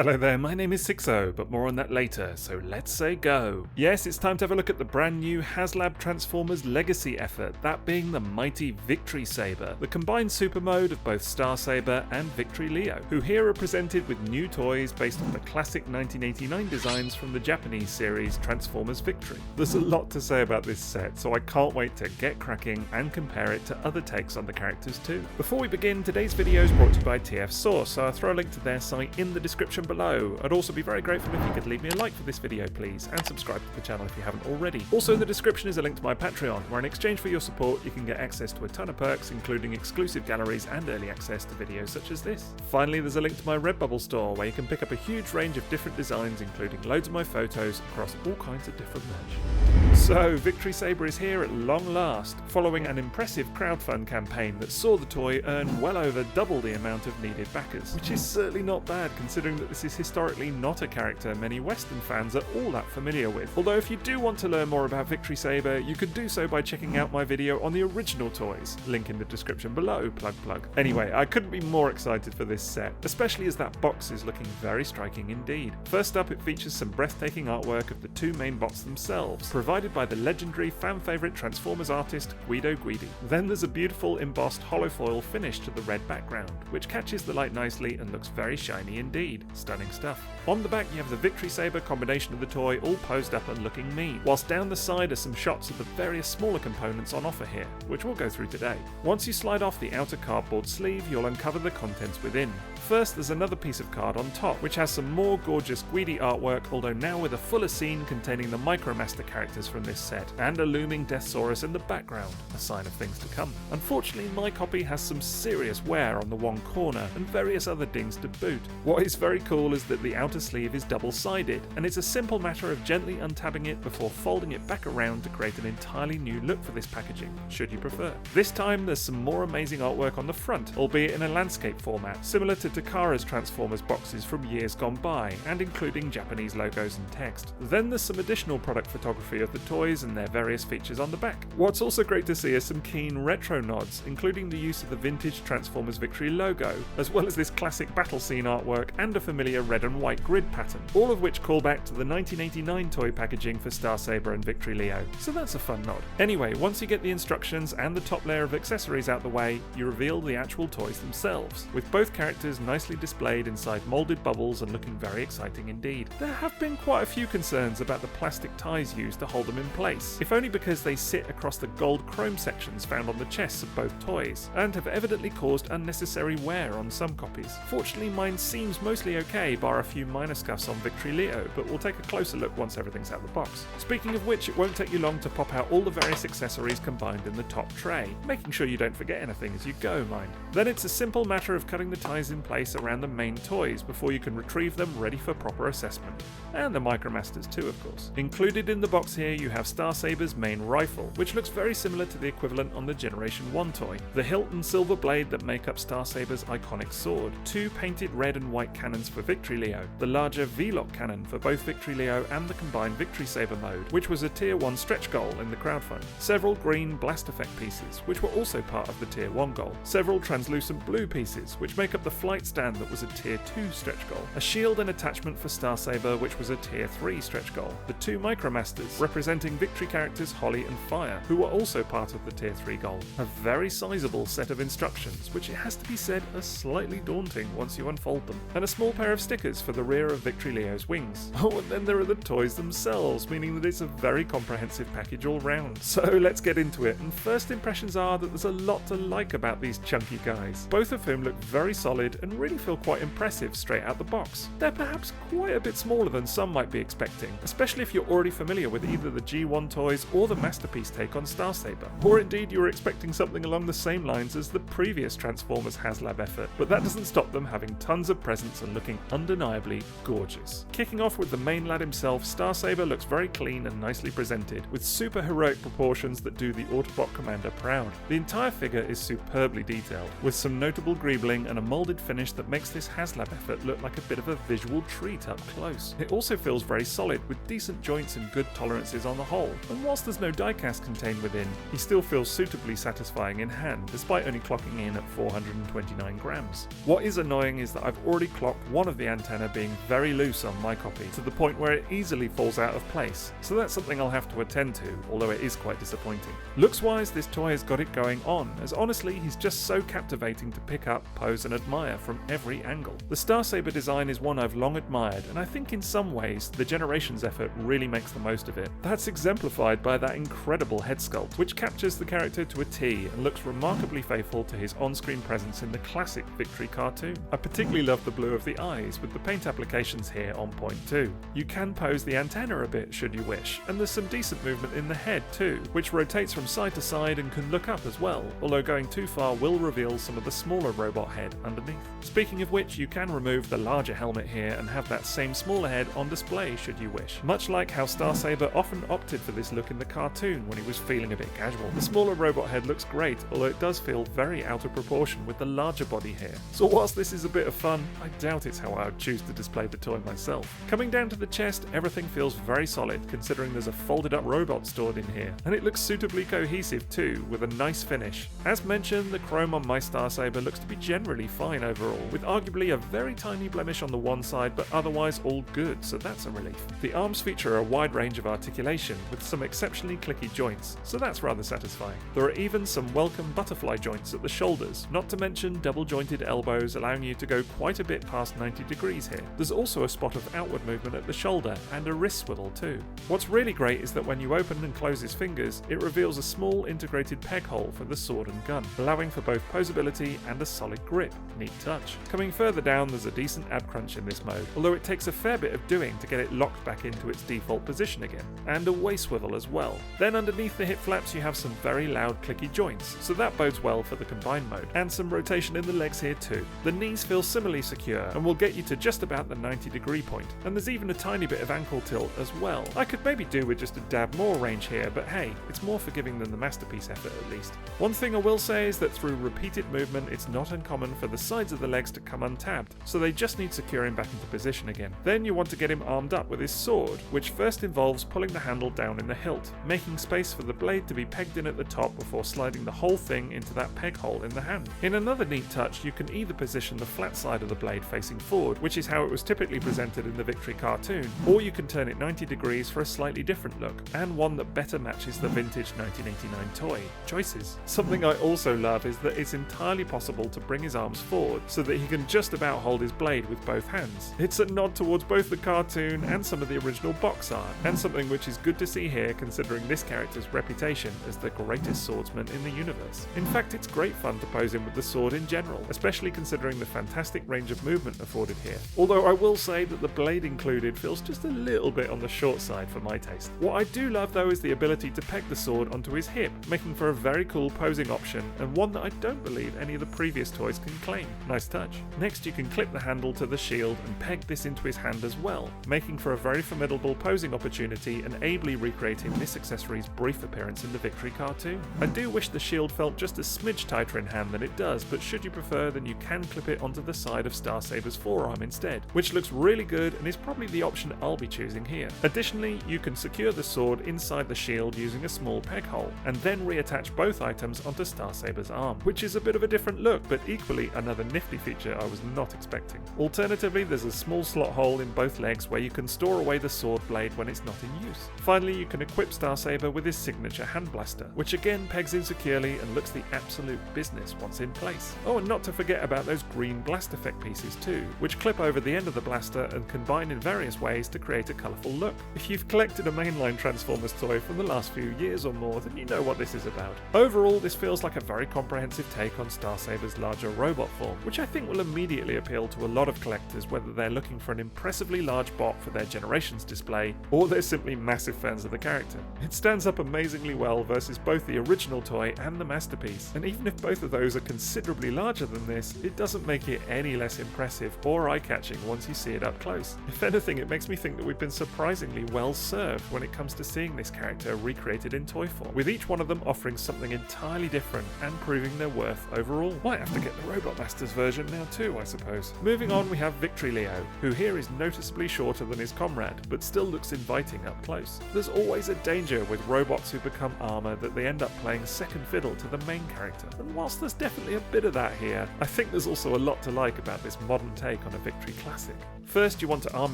Hello there, my name is Sixo, but more on that later, so let's say go. Yes, it's time to have a look at the brand new Haslab Transformers Legacy effort, that being the mighty Victory Saber, the combined super mode of both Star Saber and Victory Leo, who here are presented with new toys based on the classic 1989 designs from the Japanese series Transformers Victory. There's a lot to say about this set, so I can't wait to get cracking and compare it to other takes on the characters too. Before we begin, today's video is brought to you by TF Source, so I'll throw a link to their site in the description below. I'd also be very grateful if you could leave me a like for this video please, and subscribe to the channel if you haven't already. Also in the description is a link to my Patreon, where in exchange for your support you can get access to a ton of perks, including exclusive galleries and early access to videos such as this. Finally, there's a link to my Redbubble store, where you can pick up a huge range of different designs, including loads of my photos across all kinds of different merch. So, Victory Saber is here at long last, following an impressive crowdfund campaign that saw the toy earn well over double the amount of needed backers, which is certainly not bad considering that this is historically not a character many Western fans are all that familiar with. Although if you do want to learn more about Victory Saber, you could do so by checking out my video on the original toys, link in the description below, plug. Anyway, I couldn't be more excited for this set, especially as that box is looking very striking indeed. First up, it features some breathtaking artwork of the two main bots themselves, provided by the legendary fan-favourite Transformers artist Guido Guidi. Then there's a beautiful embossed holofoil finish to the red background, which catches the light nicely and looks very shiny indeed. Stunning stuff. On the back you have the Victory Saber combination of the toy all posed up and looking mean, whilst down the side are some shots of the various smaller components on offer here, which we'll go through today. Once you slide off the outer cardboard sleeve, you'll uncover the contents within. First, there's another piece of card on top, which has some more gorgeous Guidi artwork, although now with a fuller scene containing the Micromaster characters from this set, and a looming Deathsaurus in the background, a sign of things to come. Unfortunately, my copy has some serious wear on the one corner, and various other dings to boot. What is very cool is that the outer sleeve is double-sided, and it's a simple matter of gently untabbing it before folding it back around to create an entirely new look for this packaging, should you prefer. This time there's some more amazing artwork on the front, albeit in a landscape format, similar to Takara's Transformers boxes from years gone by, and including Japanese logos and text. Then there's some additional product photography of the toys and their various features on the back. What's also great to see is some keen retro nods, including the use of the vintage Transformers Victory logo, as well as this classic battle scene artwork and a familiar red and white grid pattern, all of which call back to the 1989 toy packaging for Star Saber and Victory Leo, so that's a fun nod. Anyway, once you get the instructions and the top layer of accessories out the way, you reveal the actual toys themselves, with both characters nicely displayed inside moulded bubbles and looking very exciting indeed. There have been quite a few concerns about the plastic ties used to hold them in place, if only because they sit across the gold chrome sections found on the chests of both toys, and have evidently caused unnecessary wear on some copies. Fortunately, mine seems mostly okay, bar a few minor scuffs on Victory Leo, but we'll take a closer look once everything's out of the box. Speaking of which, it won't take you long to pop out all the various accessories combined in the top tray, making sure you don't forget anything as you go, mind. Then it's a simple matter of cutting the ties in place around the main toys before you can retrieve them ready for proper assessment. And the Micromasters too, of course. Included in the box here you have Star Saber's main rifle, which looks very similar to the equivalent on the Generation 1 toy, the hilt and silver blade that make up Star Saber's iconic sword, two painted red and white cannons for Victory Leo, the larger V-Lock cannon for both Victory Leo and the combined Victory Saber mode, which was a Tier 1 stretch goal in the crowdfund, several green blast effect pieces, which were also part of the Tier 1 goal, several translucent blue pieces, which make up the flight stand that was a Tier 2 stretch goal, a shield and attachment for Star Saber which was a Tier 3 stretch goal, the two Micromasters representing Victory characters Holly and Fire, who were also part of the Tier 3 goal, a very sizable set of instructions, which it has to be said are slightly daunting once you unfold them, and a small pair of stickers for the rear of Victory Leo's wings. Oh, and then there are the toys themselves, meaning that it's a very comprehensive package all round. So let's get into it, and first impressions are that there's a lot to like about these chunky guys, both of whom look very solid and really feel quite impressive straight out the box. They're perhaps quite a bit smaller than some might be expecting, especially if you're already familiar with either the G1 toys or the Masterpiece take on Star Saber, or indeed you were expecting something along the same lines as the previous Transformers Haslab effort, but that doesn't stop them having tons of presence and looking undeniably gorgeous. Kicking off with the main lad himself, Star Saber looks very clean and nicely presented, with super heroic proportions that do the Autobot commander proud. The entire figure is superbly detailed, with some notable greebling and a moulded finish that makes this Haslab effort look like a bit of a visual treat up close. It also feels very solid, with decent joints and good tolerances on on the whole, and whilst there's no diecast contained within, he still feels suitably satisfying in hand, despite only clocking in at 429 grams. What is annoying is that I've already clocked one of the antenna being very loose on my copy, to the point where it easily falls out of place, so that's something I'll have to attend to, although it is quite disappointing. Looks wise, this toy has got it going on, as honestly he's just so captivating to pick up, pose and admire from every angle. The Star Saber design is one I've long admired, and I think in some ways the Generations effort really makes the most of it. That's exemplified by that incredible head sculpt, which captures the character to a T and looks remarkably faithful to his on-screen presence in the classic Victory cartoon. I particularly love the blue of the eyes, with the paint applications here on point too. You can pose the antenna a bit should you wish, and there's some decent movement in the head too, which rotates from side to side and can look up as well, although going too far will reveal some of the smaller robot head underneath. Speaking of which, you can remove the larger helmet here and have that same smaller head on display should you wish, much like how Star Saber often opted for this look in the cartoon when he was feeling a bit casual. The smaller robot head looks great, although it does feel very out of proportion with the larger body here. So whilst this is a bit of fun, I doubt it's how I would choose to display the toy myself. Coming down to the chest, everything feels very solid considering there's a folded up robot stored in here, and it looks suitably cohesive too, with a nice finish. As mentioned, the chrome on my Star Saber looks to be generally fine overall, with arguably a very tiny blemish on the one side, but otherwise all good, so that's a relief. The arms feature a wide range of articulation, with some exceptionally clicky joints, so that's rather satisfying. There are even some welcome butterfly joints at the shoulders, not to mention double jointed elbows allowing you to go quite a bit past 90 degrees here. There's also a spot of outward movement at the shoulder, and a wrist swivel too. What's really great is that when you open and close his fingers, it reveals a small integrated peg hole for the sword and gun, allowing for both posability and a solid grip. Neat touch. Coming further down, there's a decent ab crunch in this mode, although it takes a fair bit of doing to get it locked back into its default position again, and a waist swivel as well. Then underneath the hip flaps you have some very loud clicky joints, so that bodes well for the combined mode, and some rotation in the legs here too. The knees feel similarly secure and will get you to just about the 90-degree point, and there's even a tiny bit of ankle tilt as well. I could maybe do with just a dab more range here, but hey, it's more forgiving than the Masterpiece effort at least. One thing I will say is that through repeated movement it's not uncommon for the sides of the legs to come untabbed, so they just need securing back into position again. Then you want to get him armed up with his sword, which first involves pulling the handle down in the hilt, making space for the blade to be pegged in at the top before sliding the whole thing into that peg hole in the hand. In another neat touch, you can either position the flat side of the blade facing forward, which is how it was typically presented in the Victory cartoon, or you can turn it 90 degrees for a slightly different look, and one that better matches the vintage 1989 toy. Choices. Something I also love is that it's entirely possible to bring his arms forward so that he can just about hold his blade with both hands. It's a nod towards both the cartoon and some of the original box art, and something which is good to see here considering this character's reputation as the greatest swordsman in the universe. In fact, it's great fun to pose him with the sword in general, especially considering the fantastic range of movement afforded here. Although I will say that the blade included feels just a little bit on the short side for my taste. What I do love though is the ability to peg the sword onto his hip, making for a very cool posing option, and one that I don't believe any of the previous toys can claim. Nice touch. Next you can clip the handle to the shield and peg this into his hand as well, making for a very formidable posing opportunity and ably recreating this accessory's brief appearance in the Victory cartoon. I do wish the shield felt just a smidge tighter in hand than it does, but should you prefer then you can clip it onto the side of Star Saber's forearm instead, which looks really good and is probably the option I'll be choosing here. Additionally, you can secure the sword inside the shield using a small peg hole, and then reattach both items onto Star Saber's arm, which is a bit of a different look, but equally another nifty feature I was not expecting. Alternatively, there's a small slot hole in both legs where you can store away the sword blade when it's not in use. Finally, you can equip Star Saber with his signature hand blaster, which again pegs in securely and looks the absolute business once in place. Oh, and not to forget about those green blast effect pieces too, which clip over the end of the blaster and combine in various ways to create a colourful look. If you've collected a mainline Transformers toy from the last few years or more, then you know what this is about. Overall, this feels like a very comprehensive take on Star Saber's larger robot form, which I think will immediately appeal to a lot of collectors whether they're looking for an impressively large bot for their Generations display, or they're simply massive fans of the character. It stands up amazingly well versus both the original toy and the Masterpiece, and even if both of those are considerably larger than this, it doesn't make it any less impressive or eye-catching once you see it up close. If anything, it makes me think that we've been surprisingly well served when it comes to seeing this character recreated in toy form, with each one of them offering something entirely different and proving their worth overall. Might have to get the Robot Masters version now too, I suppose. Moving on, we have Victory Leo, who here is noticeably shorter than his comrade, but still looks inviting up close. course, there's always a danger with robots who become armor that they end up playing second fiddle to the main character. And whilst there's definitely a bit of that here, I think there's also a lot to like about this modern take on a Victory classic. First, you want to arm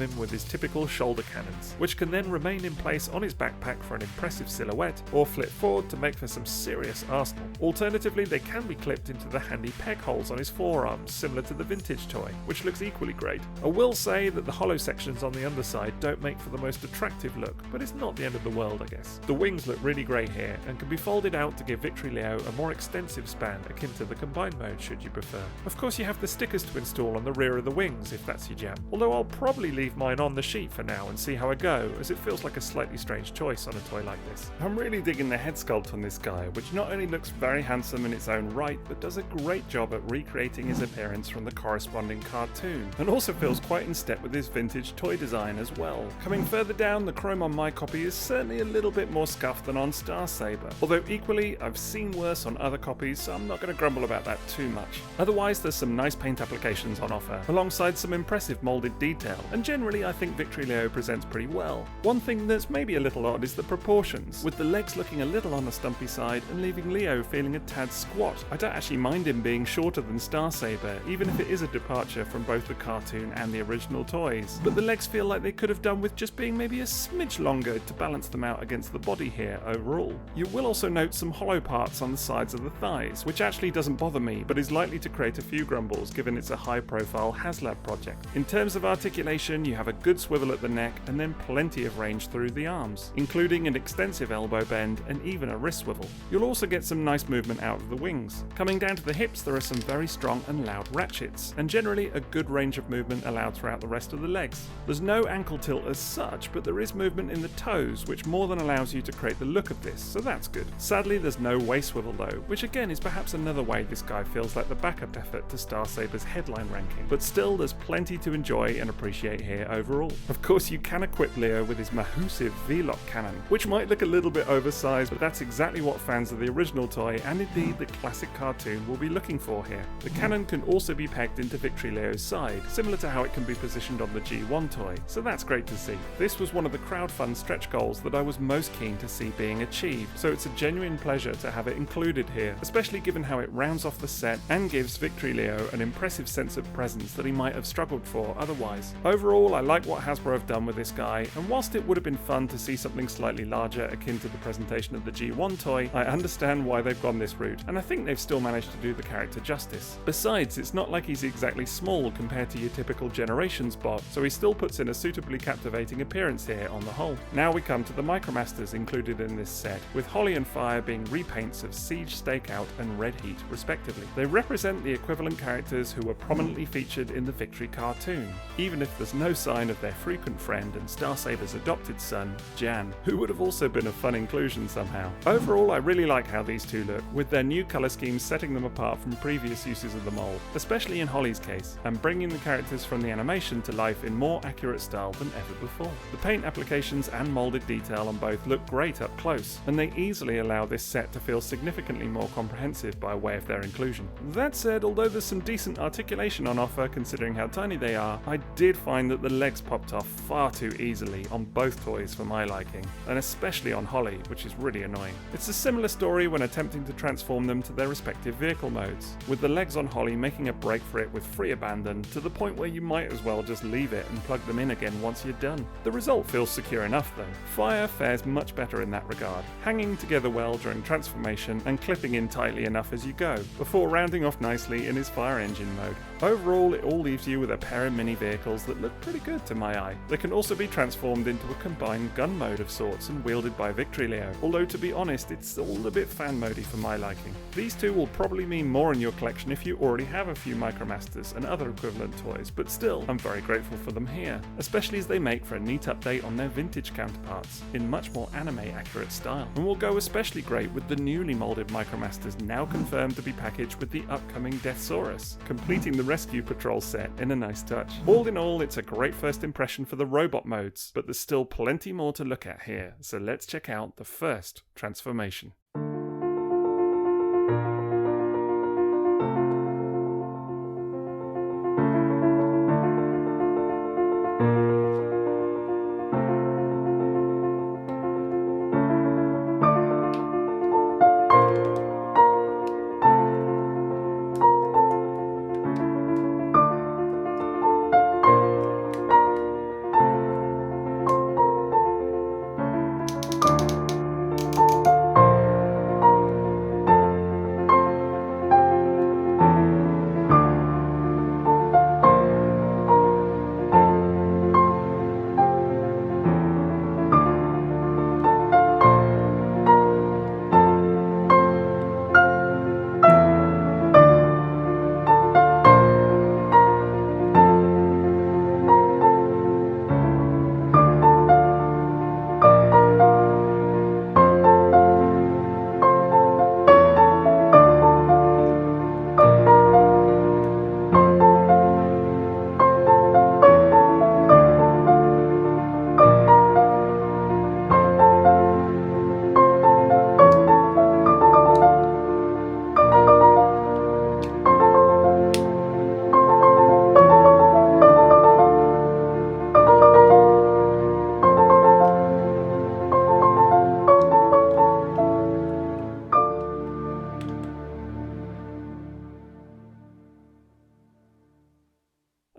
him with his typical shoulder cannons, which can then remain in place on his backpack for an impressive silhouette, or flip forward to make for some serious arsenal. Alternatively, they can be clipped into the handy peg holes on his forearms, similar to the vintage toy, which looks equally great. I will say that the hollow sections on the underside don't make for the most attractive look, but it's not the end of the world, I guess. The wings look really great here, and can be folded out to give Victory Leo a more extensive span akin to the combined mode should you prefer. Of course, you have the stickers to install on the rear of the wings if that's your jam, although I'll probably leave mine on the sheet for now and see how I go, as it feels like a slightly strange choice on a toy like this. I'm really digging the head sculpt on this guy, which not only looks very handsome in its own right, but does a great job at recreating his appearance from the corresponding cartoon, and also feels quite in step with his vintage toy design as well. Coming further down, the chrome on my copy is certainly a little bit more scuffed than on Star Saber, although equally I've seen worse on other copies, so I'm not going to grumble about that too much. Otherwise, there's some nice paint applications on offer, alongside some impressive moulded detail, and generally I think Victory Leo presents pretty well. One thing that's maybe a little odd is the proportions, with the legs looking a little on the stumpy side and leaving Leo feeling a tad squat. I don't actually mind him being shorter than Star Saber, even if it is a departure from both the cartoon and the original toys, but the legs feel like they could have done with just being maybe a smidge longer to balance them out against the body here overall. You will also note some hollow parts on the sides of the thighs, which actually doesn't bother me, but is likely to create a few grumbles given it's a high-profile Haslab project. In terms of articulation, you have a good swivel at the neck and then plenty of range through the arms, including an extensive elbow bend and even a wrist swivel. You'll also get some nice movement out of the wings. Coming down to the hips, there are some very strong and loud ratchets, and generally a good range of movement allowed throughout the rest of the legs. There's no ankle tilt as such, but there is movement in the toes, which more than allows you to create the look of this, so that's good. Sadly, there's no waist swivel though, which again is perhaps another way this guy feels like the backup effort to Star Saber's headline ranking, but still there's plenty to enjoy and appreciate here overall. Of course, you can equip Leo with his massive V-lock cannon, which might look a little bit oversized, but that's exactly what fans of the original toy, and indeed the classic cartoon, will be looking for here. The cannon can also be pegged into Victory Leo's side, similar to how it can be positioned on the G1 toy, so that's great to see. This was one of the crowdfund stretch goals that I was most keen to see being achieved, so it's a genuine pleasure to have it included here, especially given how it rounds off the set and gives Victory Leo an impressive sense of presence that he might have struggled for otherwise. Overall, I like what Hasbro have done with this guy, and whilst it would have been fun to see something slightly larger akin to the presentation of the G1 toy, I understand why they've gone this route, and I think they've still managed to do the character justice. Besides, it's not like he's exactly small compared to your typical Generations bot, so he still puts in a suitably captivating appearance here on the whole. Now we come to the Micromasters included in this set, with Holly and Fire being repaints of Siege Stakeout and Red Heat respectively. They represent the equivalent characters who were prominently featured in the Victory cartoon, even if there's no sign of their frequent friend and Star Saber's adopted son, Jan, who would have also been a fun inclusion somehow. Overall, I really like how these two look, with their new colour schemes setting them apart from previous uses of the mould, especially in Holly's case, and bringing the characters from the animation to life in more accurate style than ever before. The paint applications and moulded detail on both look great up close, and they easily allow this set to feel significantly more comprehensive by way of their inclusion. That said, although there's some decent articulation on offer considering how tiny they are, I did find that the legs popped off far too easily on both toys for my liking, and especially on Holly, which is really annoying. It's a similar story when attempting to transform them to their respective vehicle modes, with the legs on Holly making a break for it with free abandon to the point where you might as well just leave it and plug them in again once you're done. The result feels secure enough though. Fire fares much better in that regard, hanging together well during transformation and clipping in tightly enough as you go, before rounding off nicely in his fire engine mode. Overall, it all leaves you with a pair of mini vehicles that look pretty good to my eye. They can also be transformed into a combined gun mode of sorts and wielded by Victory Leo, although to be honest, it's all a bit fan-modey for my liking. These two will probably mean more in your collection if you already have a few Micromasters and other equivalent toys, but still, I'm very grateful for them here, especially as they make for a neat update on their vintage counterparts, in much more anime-accurate style, and will go especially great with the newly moulded Micromasters now confirmed to be packaged with the upcoming Deathsaurus, completing the Rescue Patrol set in a nice touch. All in all, it's a great first impression for the robot modes, but there's still plenty more to look at here, so let's check out the first transformation.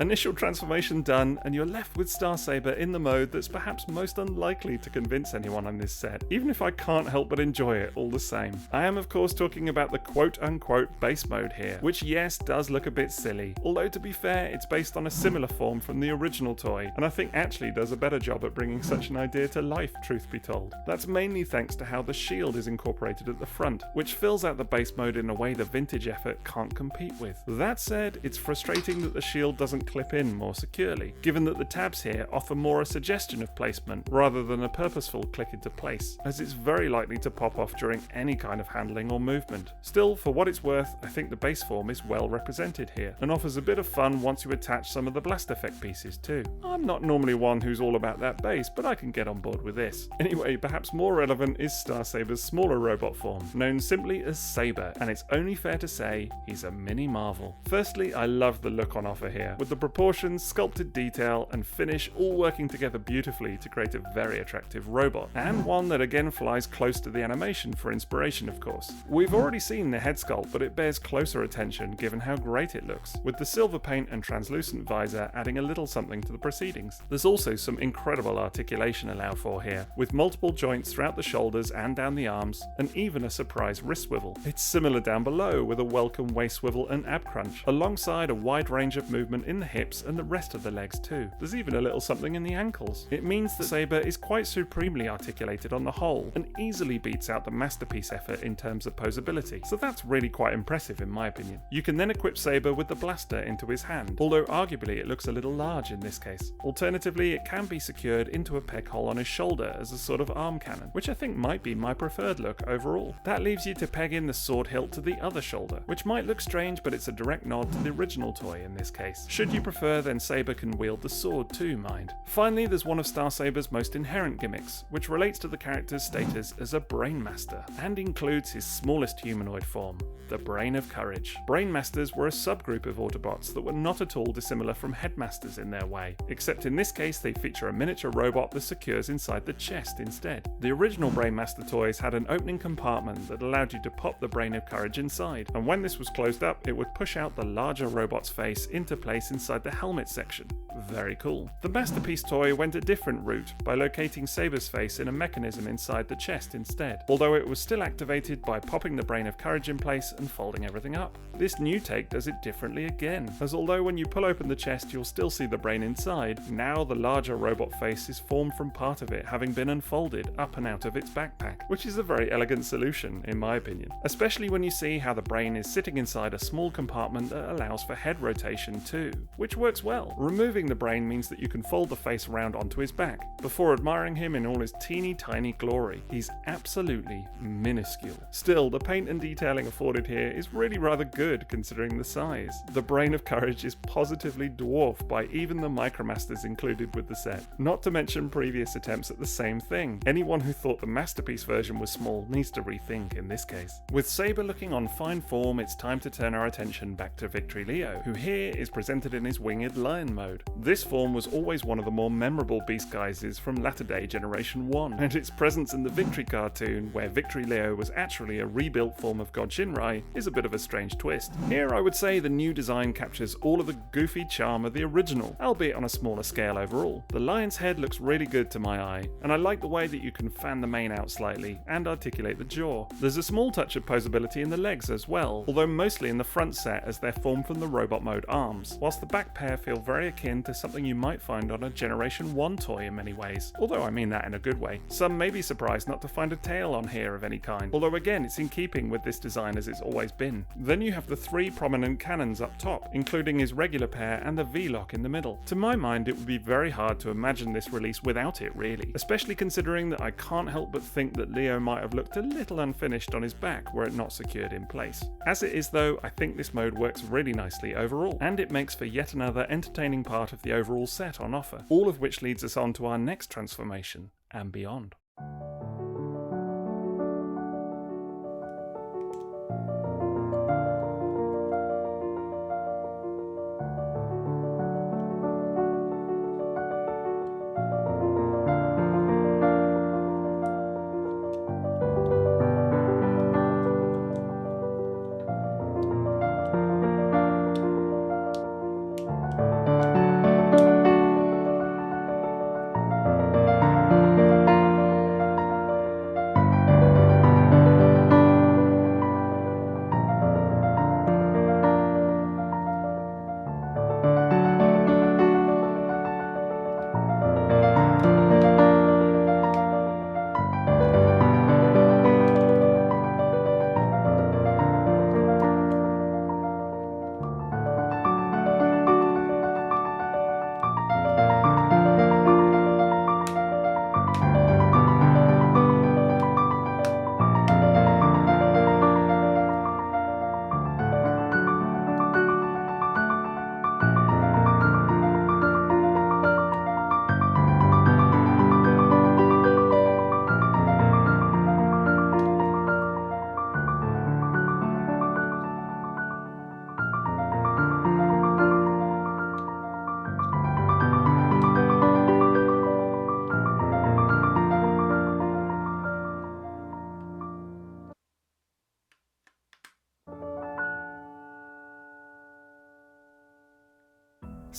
Initial transformation done, and you're left with Star Saber in the mode that's perhaps most unlikely to convince anyone on this set, even if I can't help but enjoy it all the same. I am of course talking about the quote-unquote base mode here, which yes does look a bit silly, although to be fair it's based on a similar form from the original toy, and I think actually does a better job at bringing such an idea to life, truth be told. That's mainly thanks to how the shield is incorporated at the front, which fills out the base mode in a way the vintage effort can't compete with. That said, it's frustrating that the shield doesn't clip in more securely, given that the tabs here offer more a suggestion of placement rather than a purposeful click into place, as it's very likely to pop off during any kind of handling or movement. Still, for what it's worth, I think the base form is well represented here, and offers a bit of fun once you attach some of the blast effect pieces too. I'm not normally one who's all about that base, but I can get on board with this. Anyway, perhaps more relevant is Star Saber's smaller robot form, known simply as Saber, and it's only fair to say he's a mini marvel. Firstly, I love the look on offer here, with the proportions, sculpted detail, and finish all working together beautifully to create a very attractive robot, and one that again flies close to the animation for inspiration of course. We've already seen the head sculpt, but it bears closer attention given how great it looks, with the silver paint and translucent visor adding a little something to the proceedings. There's also some incredible articulation allowed for here, with multiple joints throughout the shoulders and down the arms, and even a surprise wrist swivel. It's similar down below with a welcome waist swivel and ab crunch, alongside a wide range of movement in the hips and the rest of the legs too. There's even a little something in the ankles. It means that Saber is quite supremely articulated on the whole, and easily beats out the Masterpiece effort in terms of posability, so that's really quite impressive in my opinion. You can then equip Saber with the blaster into his hand, although arguably it looks a little large in this case. Alternatively, it can be secured into a peg hole on his shoulder as a sort of arm cannon, which I think might be my preferred look overall. That leaves you to peg in the sword hilt to the other shoulder, which might look strange, but it's a direct nod to the original toy in this case. Should you prefer, then Saber can wield the sword too, mind. Finally, there's one of Star Saber's most inherent gimmicks, which relates to the character's status as a Brainmaster, and includes his smallest humanoid form, the Brain of Courage. Brainmasters were a subgroup of Autobots that were not at all dissimilar from Headmasters in their way, except in this case they feature a miniature robot that secures inside the chest instead. The original Brainmaster toys had an opening compartment that allowed you to pop the Brain of Courage inside, and when this was closed up it would push out the larger robot's face into place inside the helmet section. Very cool. The Masterpiece toy went a different route by locating Saber's face in a mechanism inside the chest instead, although it was still activated by popping the Brain of Courage in place and folding everything up. This new take does it differently again, as although when you pull open the chest you'll still see the brain inside, now the larger robot face is formed from part of it having been unfolded up and out of its backpack, which is a very elegant solution in my opinion, especially when you see how the brain is sitting inside a small compartment that allows for head rotation too, which works well. Removing the brain means that you can fold the face around onto his back, before admiring him in all his teeny tiny glory. He's absolutely minuscule. Still, the paint and detailing afforded here is really rather good considering the size. The Brain of Courage is positively dwarfed by even the Micromasters included with the set, not to mention previous attempts at the same thing. Anyone who thought the Masterpiece version was small needs to rethink in this case. With Saber looking on fine form, it's time to turn our attention back to Victory Leo, who here is presented in his winged lion mode. This form was always one of the more memorable beast guises from latter day Generation 1, and its presence in the Victory cartoon, where Victory Leo was actually a rebuilt form of God Shinrai, is a bit of a strange twist. Here I would say the new design captures all of the goofy charm of the original, albeit on a smaller scale overall. The lion's head looks really good to my eye, and I like the way that you can fan the mane out slightly and articulate the jaw. There's a small touch of posability in the legs as well, although mostly in the front set as they're formed from the robot mode arms, whilst the back pair feel very akin to something you might find on a Generation 1 toy in many ways, although I mean that in a good way. Some may be surprised not to find a tail on here of any kind, although again it's in keeping with this design as it's always been. Then you have the three prominent cannons up top, including his regular pair and the V-lock in the middle. To my mind it would be very hard to imagine this release without it really, especially considering that I can't help but think that Leo might have looked a little unfinished on his back were it not secured in place. As it is though, I think this mode works really nicely overall, and it makes for yet another entertaining part of the overall set on offer, all of which leads us on to our next transformation and beyond.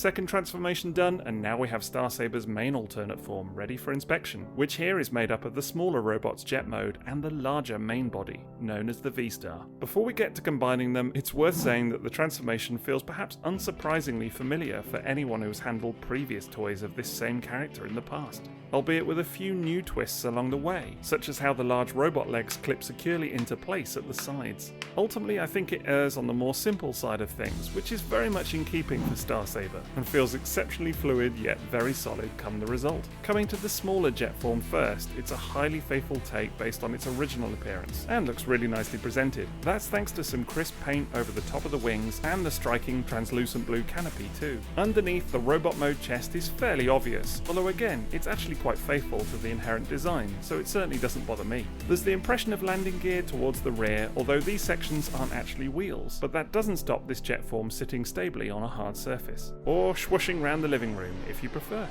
Second transformation done, and now we have Star Saber's main alternate form ready for inspection, which here is made up of the smaller robot's jet mode and the larger main body, known as the V-Star. Before we get to combining them, it's worth saying that the transformation feels perhaps unsurprisingly familiar for anyone who's handled previous toys of this same character in the past, albeit with a few new twists along the way, such as how the large robot legs clip securely into place at the sides. Ultimately, I think it errs on the more simple side of things, which is very much in keeping for Star Saber, and feels exceptionally fluid yet very solid come the result. Coming to the smaller jet form first, it's a highly faithful take based on its original appearance, and looks really nicely presented. That's thanks to some crisp paint over the top of the wings and the striking translucent blue canopy too. Underneath, the robot mode chest is fairly obvious, although again, it's actually quite faithful to the inherent design, so it certainly doesn't bother me. There's the impression of landing gear towards the rear, although these sections aren't actually wheels, but that doesn't stop this jet form sitting stably on a hard surface, or swooshing around the living room if you prefer.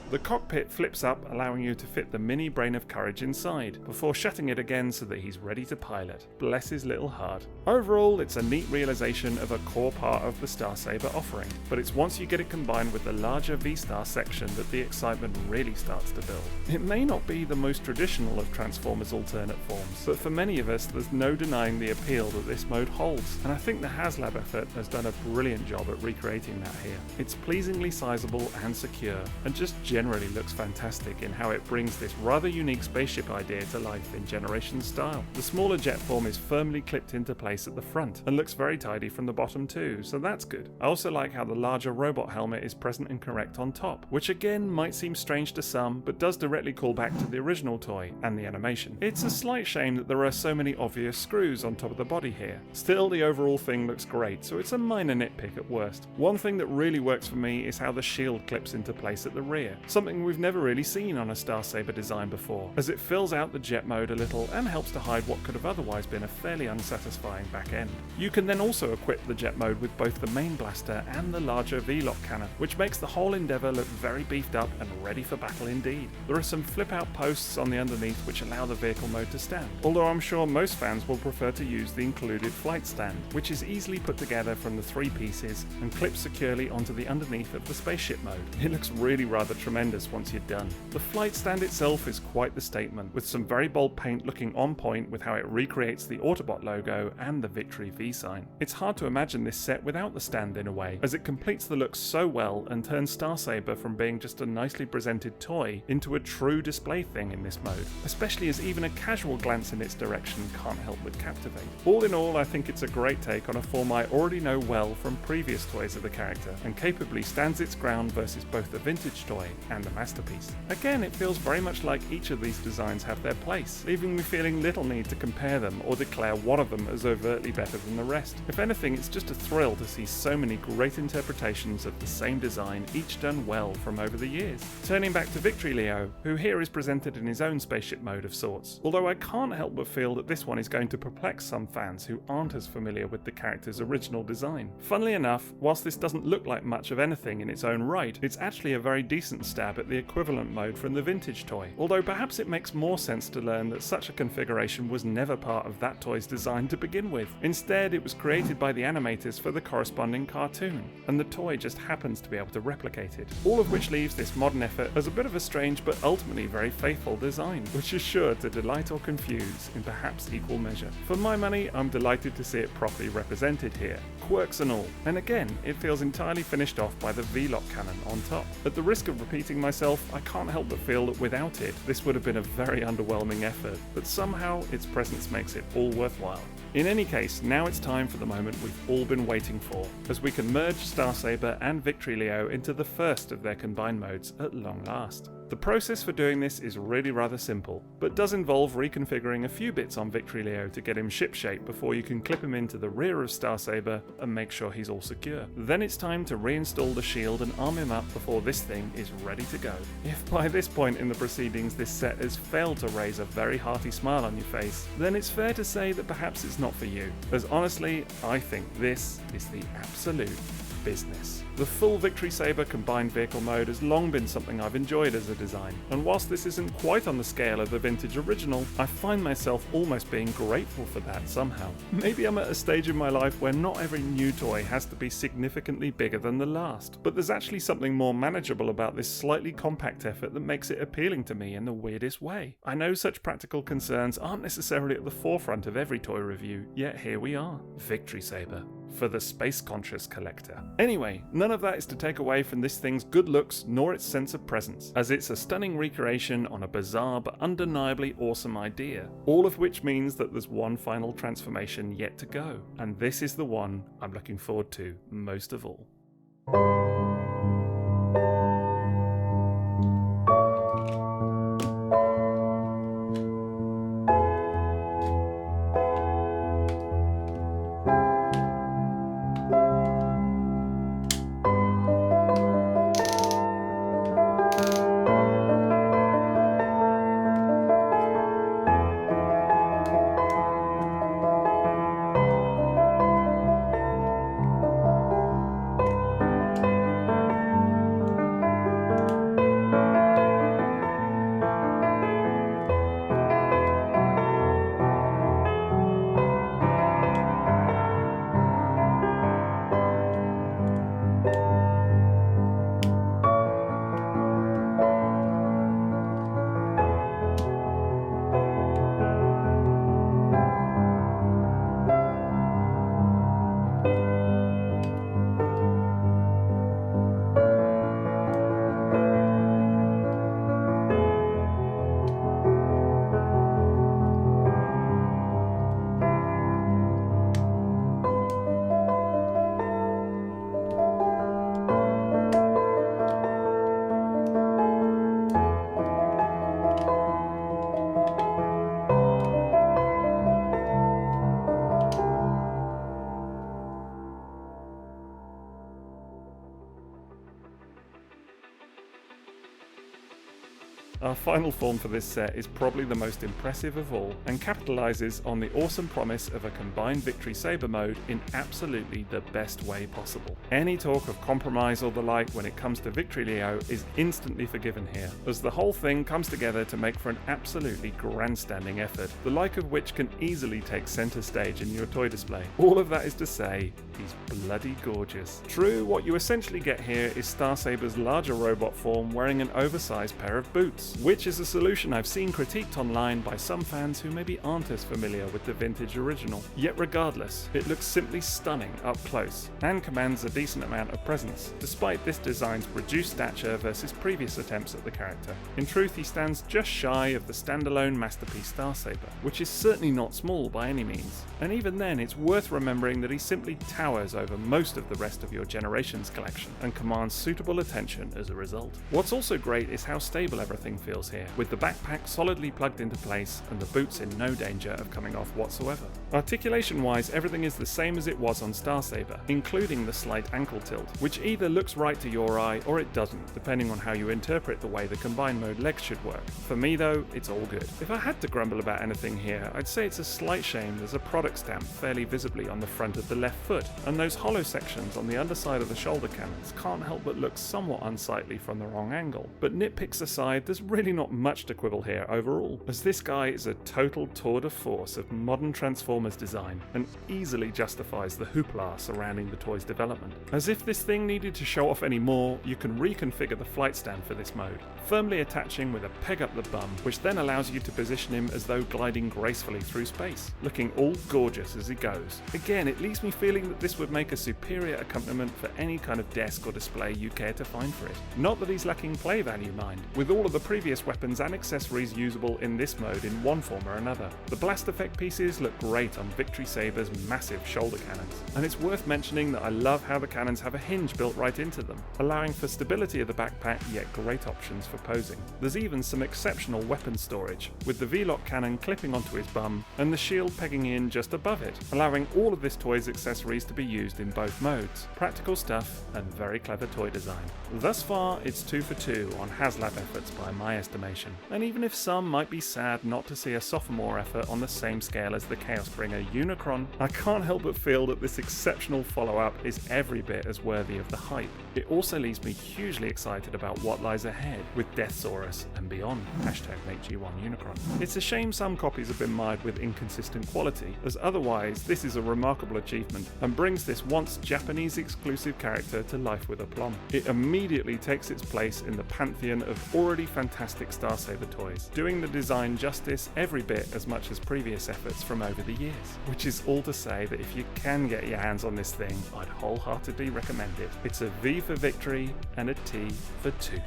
The cockpit flips up, allowing you to fit the mini Brain of Courage inside, before shutting it again so that he's ready to pilot. Bless his little heart. Overall, it's a neat realization of a core part of the Star Saber offering, but it's once you get it combined with the larger V-Star section that the excitement really starts to build. It may not be the most traditional of Transformers' alternate forms, but for many of us there's no denying the appeal that this mode holds, and I think the Haslab effort has done a brilliant job at recreating that here. It's pleasingly sizable and secure, and just generally looks fantastic in how it brings this rather unique spaceship idea to life in Generation style. The smaller jet form is firmly clipped into place at the front and looks very tidy from the bottom too, so that's good. I also like how the larger robot helmet is present and correct on top, which again might seem strange to some, but does directly call back to the original toy and the animation. It's a slight shame that there are so many obvious screws on top of the body here. Still, the overall thing looks great, so it's a minor nitpick at worst. One thing that really works for me is how the shield clips into place at the rear, something we've never really seen on a Star Saber design before, as it fills out the jet mode a little and helps to hide what could have otherwise been a fairly unsatisfying back end. You can then also equip the jet mode with both the main blaster and the larger V-Lock cannon, which makes the whole endeavour look very beefed up and ready for battle indeed. There are some flip-out posts on the underneath which allow the vehicle mode to stand, although I'm sure most fans will prefer to use the included flight stand, which is easily put together from the three pieces and clips securely onto the underneath of the spaceship mode. It looks really rather tremendous once you're done. The flight stand itself is quite the statement, with some very bold paint looking on point with how it recreates the Autobot logo and the Victory V sign. It's hard to imagine this set without the stand in a way, as it completes the look so well and turns Star Saber from being just a nicely presented toy into a true display thing in this mode, especially as even a casual glance in its direction can't help but captivate. All in all, I think it's a great take on a form I already know well from previous toys of the character, and capably stands its ground versus both the vintage toy and the masterpiece. Again, it feels very much like each of these designs have their place, leaving me feeling little need to compare them or declare one of them as overtly better than the rest. If anything, it's just a thrill to see so many great interpretations of the same design, each done well from over the years. Turning back to Victory Leo, who here is presented in his own spaceship mode of sorts, although I can't help but feel that this one is going to perplex some fans who aren't as familiar with the character's original design. Funnily enough, whilst this doesn't look like much of anything in its own right, it's actually a very decent stab at the equivalent mode from the vintage toy, although perhaps it makes more sense to learn that such a configuration was never part of that toy's design to begin with. Instead, it was created by the animators for the corresponding cartoon, and the toy just happens to be able to replicate it, all of which leaves this modern effort as a bit of a strange but ultimately very faithful design, which is sure to delight or confuse in perhaps equal measure. For my money, I'm delighted to see it properly represented here, quirks and all, and again, it feels entirely finished off by the V-Lock cannon on top. At the risk of repeating myself, I can't help but feel that without it, this would have been a very underwhelming effort, but somehow its presence makes it all worthwhile. In any case, now it's time for the moment we've all been waiting for, as we can merge Star Saber and Victory Leo into the first of their combined modes at long last. The process for doing this is really rather simple, but does involve reconfiguring a few bits on Victory Leo to get him shipshape before you can clip him into the rear of Star Saber and make sure he's all secure. Then it's time to reinstall the shield and arm him up before this thing is ready to go. If by this point in the proceedings this set has failed to raise a very hearty smile on your face, then it's fair to say that perhaps it's not for you, as honestly, I think this is the absolute business. The full Victory Saber combined vehicle mode has long been something I've enjoyed as a design, and whilst this isn't quite on the scale of the vintage original, I find myself almost being grateful for that somehow. Maybe I'm at a stage in my life where not every new toy has to be significantly bigger than the last, but there's actually something more manageable about this slightly compact effort that makes it appealing to me in the weirdest way. I know such practical concerns aren't necessarily at the forefront of every toy review, yet here we are. Victory Saber. For the space-conscious collector. Anyway, none of that is to take away from this thing's good looks nor its sense of presence, as it's a stunning recreation on a bizarre but undeniably awesome idea, all of which means that there's one final transformation yet to go, and this is the one I'm looking forward to most of all. Our final form for this set is probably the most impressive of all, and capitalises on the awesome promise of a combined Victory Saber mode in absolutely the best way possible. Any talk of compromise or the like when it comes to Victory Leo is instantly forgiven here, as the whole thing comes together to make for an absolutely grandstanding effort, the like of which can easily take centre stage in your toy display. All of that is to say, he's bloody gorgeous. True, what you essentially get here is Star Saber's larger robot form wearing an oversized pair of boots, which is a solution I've seen critiqued online by some fans who maybe aren't as familiar with the vintage original. Yet regardless, it looks simply stunning up close, and commands a decent amount of presence, despite this design's reduced stature versus previous attempts at the character. In truth, he stands just shy of the standalone masterpiece Star Saber, which is certainly not small by any means, and even then it's worth remembering that he simply towers over most of the rest of your Generations collection, and commands suitable attention as a result. What's also great is how stable everything feels here, with the backpack solidly plugged into place and the boots in no danger of coming off whatsoever. Articulation wise, everything is the same as it was on Star Saber, including the slight ankle tilt, which either looks right to your eye or it doesn't, depending on how you interpret the way the combined mode legs should work. For me though, it's all good. If I had to grumble about anything here, I'd say it's a slight shame there's a product stamp fairly visibly on the front of the left foot, and those hollow sections on the underside of the shoulder cannons can't help but look somewhat unsightly from the wrong angle. But nitpicks aside, there's really not much to quibble here overall, as this guy is a total tour de force of modern Transformers design and easily justifies the hoopla surrounding the toy's development. As if this thing needed to show off any more, you can reconfigure the flight stand for this mode, firmly attaching with a peg up the bum, which then allows you to position him as though gliding gracefully through space, looking all gorgeous as he goes. Again, it leaves me feeling that this would make a superior accompaniment for any kind of desk or display you care to find for it. Not that he's lacking play value, mind, with all of the previous weapons and accessories usable in this mode in one form or another. The blast effect pieces look great on Victory Saber's massive shoulder cannons, and it's worth mentioning that I love how the cannons have a hinge built right into them, allowing for stability of the backpack yet great options for posing. There's even some exceptional weapon storage, with the V-lock cannon clipping onto his bum and the shield pegging in just above it, allowing all of this toy's accessories to be used in both modes. Practical stuff and very clever toy design. Thus far, it's 2 for 2 on Haslab efforts by my my estimation. And even if some might be sad not to see a sophomore effort on the same scale as the Chaosbringer Unicron, I can't help but feel that this exceptional follow-up is every bit as worthy of the hype. It also leaves me hugely excited about what lies ahead with Deathsaurus and beyond. #MakeG1 Unicron. It's a shame some copies have been mired with inconsistent quality, as otherwise this is a remarkable achievement and brings this once Japanese exclusive character to life with aplomb. It immediately takes its place in the pantheon of already fantastic Star Saber toys, doing the design justice every bit as much as previous efforts from over the years. Which is all to say that if you can get your hands on this thing, I'd wholeheartedly recommend it. It's a V for victory and a T for toot.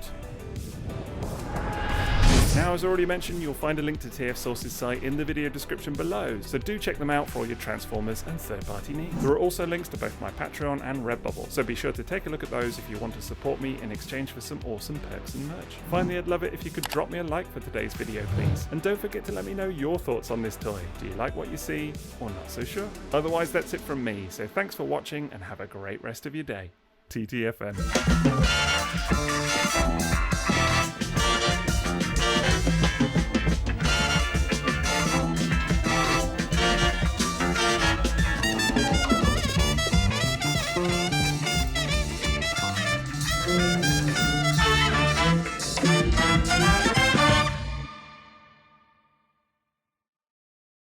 Now, as already mentioned, you'll find a link to TF Source's site in the video description below, so do check them out for all your Transformers and third-party needs. There are also links to both my Patreon and Redbubble, so be sure to take a look at those if you want to support me in exchange for some awesome perks and merch. Finally, I'd love it if you could drop me a like for today's video, please, and don't forget to let me know your thoughts on this toy. Do you like what you see, or not so sure? Otherwise, that's it from me, so thanks for watching and have a great rest of your day. TTFN.